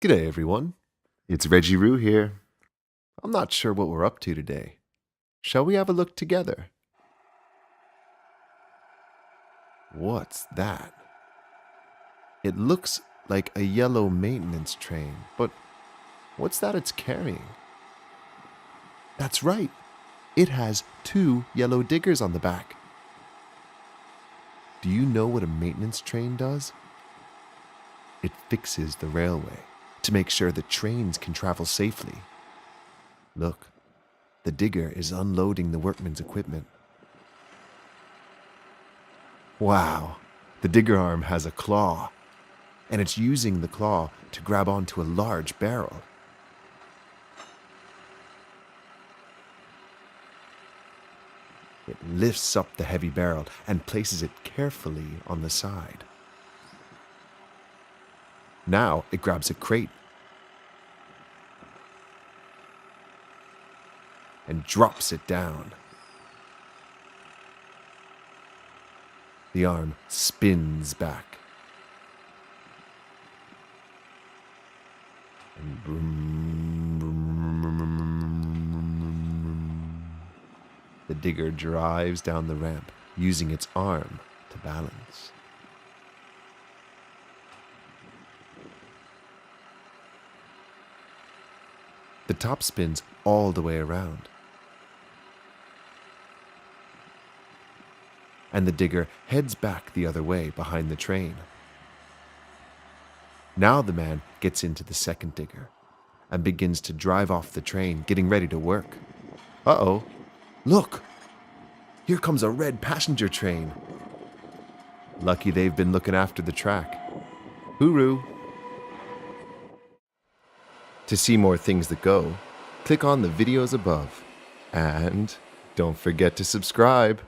G'day everyone, it's Reggie Roo here. I'm not sure what we're up to today. Shall we have a look together? What's that? It looks like a yellow maintenance train, but what's that it's carrying? That's right, it has two yellow diggers on the back. Do you know what a maintenance train does? It fixes the railway to make sure the trains can travel safely. Look, the digger is unloading the workman's equipment. Wow, the digger arm has a claw, and it's using the claw to grab onto a large barrel. It lifts up the heavy barrel and places it carefully on the side. Now it grabs a crate and drops it down. The arm spins back. And boom, boom, boom, boom. The digger drives down the ramp, using its arm to balance. The top spins all the way around. And the digger heads back the other way behind the train. Now the man gets into the second digger and begins to drive off the train, getting ready to work. Uh-oh, look! Here comes a red passenger train. Lucky they've been looking after the track. Hooroo! To see more things that go, click on the videos above. And don't forget to subscribe.